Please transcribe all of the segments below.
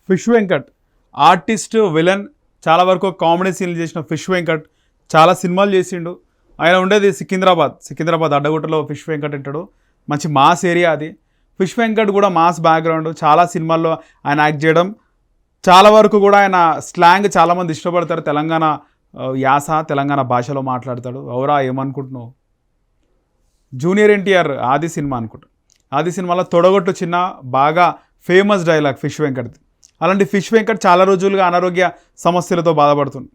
Fish Venkat artist villain చాలా వరకు comedy సీన్లు చేసిన ఫిష్ వెంకట్ చాలా సినిమాలు చేసిండు. ఆయన ఉండేది సికింద్రాబాద్ అడ్డగుట్టలో ఫిష్ వెంకట్ ఉంటాడు. మంచి మాస్ ఏరియా అది. ఫిష్ వెంకట్ కూడా మాస్ బ్యాక్గ్రౌండ్, చాలా సినిమాల్లో ఆయన యాక్ట్ చేయడం, చాలా వరకు కూడా ఆయన స్లాంగ్ చాలామంది ఇష్టపడతారు. తెలంగాణ యాస, తెలంగాణ భాషలో మాట్లాడతాడు. ఎవరా ఏమనుకుంటున్నావు? జూనియర్ ఎన్టీఆర్ ఆది సినిమా అనుకుంటా. ఆది సినిమాలో తొడగొట్టు చిన్న బాగా ఫేమస్ డైలాగ్ ఫిష్ వెంకట్ది. అలాంటి ఫిష్ వెంకట్ చాలా రోజులుగా అనారోగ్య సమస్యలతో బాధపడుతుంది.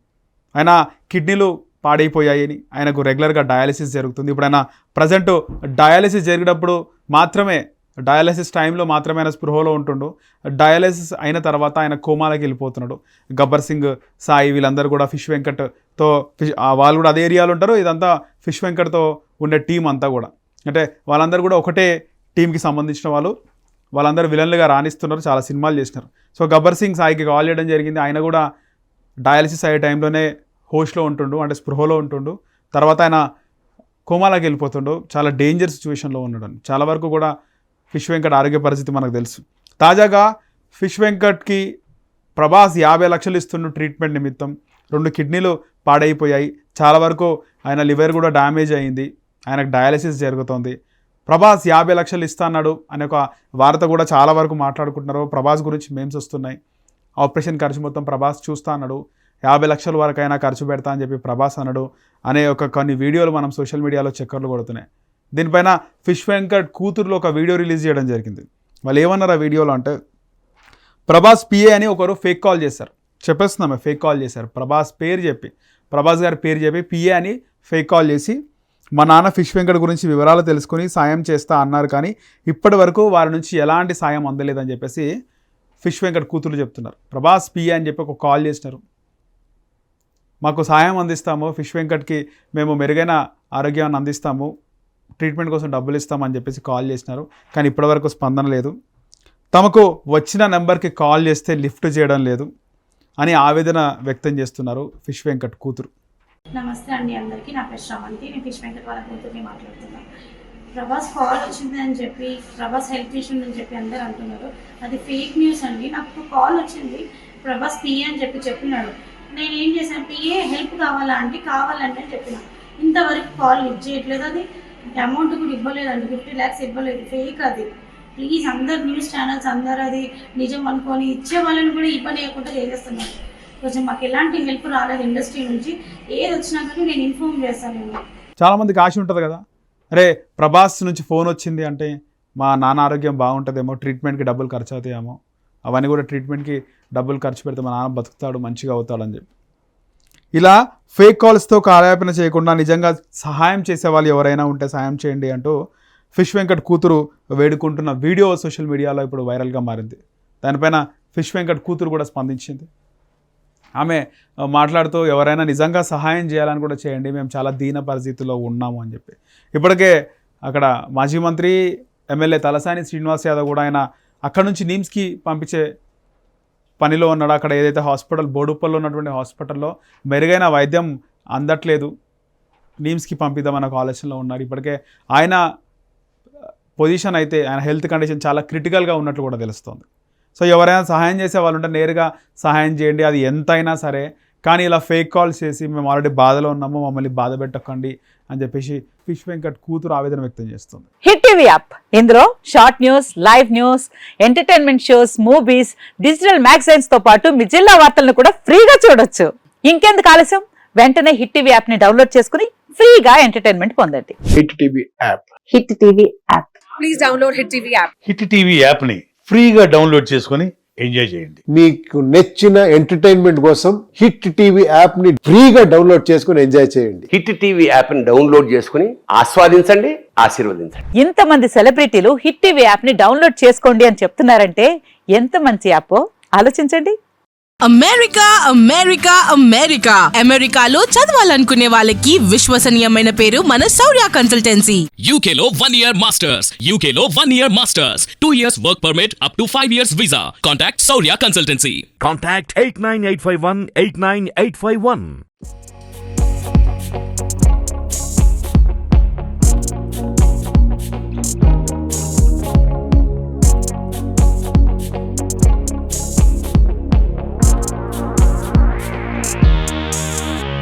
ఆయన కిడ్నీలు పాడైపోయాయని ఆయనకు రెగ్యులర్గా డయాలసిస్ జరుగుతుంది. ఇప్పుడు ఆయన ప్రజెంట్ డయాలసిస్ జరిగినప్పుడు మాత్రమే, డయాలసిస్ టైంలో మాత్రమే ఆయన స్పృహలో ఉంటుండు. డయాలసిస్ అయిన తర్వాత ఆయన కోమాలకి వెళ్ళిపోతున్నాడు. గబ్బర్ సింగ్, సాయి వీళ్ళందరూ కూడా ఫిష్ వెంకట్తో వాళ్ళు కూడా అదే ఏరియాలో ఉంటారు. ఇదంతా ఫిష్ వెంకట్తో ఉండే టీం అంతా కూడా, అంటే వాళ్ళందరూ కూడా ఒకటే టీంకి సంబంధించిన వాళ్ళందరూ విలన్లుగా రాణిస్తున్నారు, చాలా సినిమాలు చేసినారు. సో గబ్బర్ సింగ్ సాయికి కాల్ చేయడం జరిగింది. ఆయన కూడా డయాలసిస్ అయ్యే టైంలోనే హోస్ట్లో ఉంటుండు, అంటే స్పృహలో ఉంటుండు. తర్వాత ఆయన కోమాలోకి వెళ్ళిపోతుండు. చాలా డేంజర్ సిచ్యువేషన్లో ఉన్నాడు. చాలా వరకు కూడా ఫిష్ వెంకట్ ఆరోగ్య పరిస్థితి మనకు తెలుసు. తాజాగా ఫిష్ వెంకట్కి ప్రభాస్ 50 లక్షలు ఇస్తుండు ట్రీట్మెంట్ నిమిత్తం. 2 కిడ్నీలు పాడైపోయాయి. చాలా వరకు ఆయన లివర్ కూడా డ్యామేజ్ అయింది. ఆయనకు డయాలసిస్ జరుగుతుంది. ప్రభాస్ 50 లక్షలు ఇస్తా అన్నాడు అనే ఒక వార్త కూడా చాలా వరకు మాట్లాడుకుంటున్నారు. ప్రభాస్ గురించి మేమ్స్ వస్తున్నాయి. ఆపరేషన్ ఖర్చు మొత్తం ప్రభాస్ చూస్తా అన్నాడు. 50 లక్షల వరకు అయినా ఖర్చు పెడతా అని చెప్పి ప్రభాస్ అన్నాడు అనే కొన్ని వీడియోలు మనం సోషల్ మీడియాలో చక్కర్లు కొడుతున్నాయి. దీనిపైన ఫిష్ వెంకట్ కూతురులో ఒక వీడియో రిలీజ్ చేయడం జరిగింది. వాళ్ళు ఏమన్నారు ఆ వీడియోలో అంటే, ప్రభాస్ పిఏ అని ఒకరు ఫేక్ కాల్ చేశారు. చెప్పేస్తున్నామే, ఫేక్ కాల్ చేశారు. ప్రభాస్ గారి పేరు చెప్పి పిఏ అని ఫేక్ కాల్ చేసి, మా నాన్న ఫిష్ వెంకట్ గురించి వివరాలు తెలుసుకొని సాయం చేస్తా అన్నారు, కానీ ఇప్పటి వరకు వారి నుంచి ఎలాంటి సాయం అందలేదని చెప్పేసి ఫిష్ వెంకట్ కూతురు చెప్తున్నారు. ప్రభాస్ పిఏ అని చెప్పి ఒక కాల్ చేసినారు, మాకు సాయం అందిస్తాము, ఫిష్ వెంకట్కి మేము మెరుగైన ఆరోగ్యాన్ని అందిస్తాము, ట్రీట్మెంట్ కోసం డబ్బులు ఇస్తామని చెప్పేసి కాల్ చేసినారు. కానీ ఇప్పటివరకు స్పందన లేదు. తమకు వచ్చిన నెంబర్కి కాల్ చేస్తే లిఫ్ట్ చేయడం లేదు అని ఆవేదన వ్యక్తం చేస్తున్నారు ఫిష్ వెంకట్ కూతురు. నమస్తే అండి అందరికీ. నా పేరు శ్రవంతి. నేను ఫిష్ వెంకట్ వాళ్ళ కూతుర్ని మాట్లాడుతున్నాను. ప్రభాస్ కాల్ వచ్చింది అని చెప్పి, ప్రభాస్ హెల్త్ ఇష్యూ అని చెప్పి అందరు అంటున్నారు. అది ఫేక్ న్యూస్ అండి. నాకు కాల్ వచ్చింది, ప్రభాస్ పిఏ అని చెప్పినాడు. నేను ఏం చేశాను, పిఏ హెల్ప్ కావాలంటే అని చెప్పిన. ఇంతవరకు కాల్ లిఫ్ట్ చేయట్లేదు. అది అమౌంట్ కూడా ఇవ్వలేదండి, 50 lakhs ఇవ్వలేదు. ఫేక్ అది. ప్లీజ్ అందరు న్యూస్ ఛానల్స్ అందరు అది నిజం అనుకొని ఇచ్చే వాళ్ళని కూడా ఇవ్వలేకుండా చేసేస్తున్నారు. కొంచెం మాకు ఎలాంటి హెల్ప్ రాలేదు ఇండస్ట్రీ నుంచి. ఏది వచ్చినా కానీ నేను ఇన్ఫార్మ్ చేస్తాను. నేను చాలామందికి ఆశ ఉంటుంది కదా, అరే ప్రభాస్ నుంచి ఫోన్ వచ్చింది అంటే మా నాన్న ఆరోగ్యం బాగుంటుందేమో, ట్రీట్మెంట్కి డబ్బులు ఖర్చు అవుతాయేమో, అవన్నీ కూడా ట్రీట్మెంట్కి డబ్బులు ఖర్చు పెడితే మా నాన్న బతుకుతాడు, మంచిగా అవుతాడని చెప్పి ఇలా ఫేక్ కాల్స్తో కాలయాపన చేయకుండా నిజంగా సహాయం చేసే వాళ్ళు ఎవరైనా ఉంటే సహాయం చేయండి అంటూ ఫిష్ వెంకట్ కూతురు వేడుకుంటున్న వీడియో సోషల్ మీడియాలో ఇప్పుడు వైరల్గా మారింది. దానిపైన ఫిష్ వెంకట్ కూతురు కూడా స్పందించింది. ఆమె మాట్లాడుతూ ఎవరైనా నిజంగా సహాయం చేయాలని కూడా చేయండి, మేము చాలా దీన పరిస్థితుల్లో ఉన్నాము అని చెప్పి. ఇప్పటికే అక్కడ మాజీ మంత్రి ఎమ్మెల్యే తలసాని శ్రీనివాస్ యాదవ్ కూడా ఆయన అక్కడ నుంచి నిమ్స్కి పంపించే పనిలో ఉన్నాడు. అక్కడ ఏదైతే హాస్పిటల్ బోడుప్పల్లో ఉన్నటువంటి హాస్పిటల్లో మెరుగైన వైద్యం అందట్లేదు, నిమ్స్కి పంపిద్దామన్న ఆలోచనలో ఉన్నారు. ఇప్పటికే ఆయన పొజిషన్ అయితే, ఆయన హెల్త్ కండిషన్ చాలా క్రిటికల్గా ఉన్నట్లు కూడా తెలుస్తుంది. సో ఎవరైనా సహాయం చేసే వాళ్ళు ఉంటే నేరుగా సహాయం చేయండి, అది ఎంతైనా సరే. కానీ ఇలా ఫేక్ కాల్స్ చేసి మేము ఆల్రెడీ బాధలో ఉన్నాము, మమ్మల్ని బాధ పెట్టకండి అని చెప్పేసి ఫిష్ వెంకట్ కూతురు ఆవేదన వ్యక్తం చేస్తుంది. హిట్ టీవీ యాప్, ఇందులో short news, live news, entertainment shows, movies, digital magazines తో పాటు మీ జిల్లా వార్తలను కూడా ఫ్రీగా చూడొచ్చు. ఇంకెందుకు ఆలస్యం, వెంటనే హిట్ టీవీ యాప్ ని డౌన్లోడ్ చేసుకుని ఫ్రీగా ఎంటర్టైన్మెంట్ పొందండి. Hit TV app, hit TV app, please download hit TV app. Hit TV app ని ఫ్రీగా డౌన్లోడ్ చేసుకుని ఎంజాయ్ చేయండి. మీకు నచ్చిన ఎంటర్టైన్మెంట్ కోసం హిట్ టీవీ యాప్ ని ఫ్రీగా డౌన్లోడ్ చేసుకుని ఎంజాయ్ చేయండి. హిట్ టీవీ యాప్ ని డౌన్లోడ్ చేసుకుని ఆస్వాదించండి, ఆశీర్వదించండి. ఇంతమంది సెలబ్రిటీలు హిట్ టీవీ యాప్ ని డౌన్లోడ్ చేసుకోండి అని చెప్తున్నారంటే ఎంత మంచి యాప్ ఆలోచించండి. అమెరికాలో చదవాలనుకునే వాళ్ళకి విశ్వసనీయమైన పేరు మన శౌర్య కన్సల్టెన్సీ. UK లో 1 year masters, 2 years work permit up to 5 years visa. Contact Saurya Consultancy. Contact 89851 89851.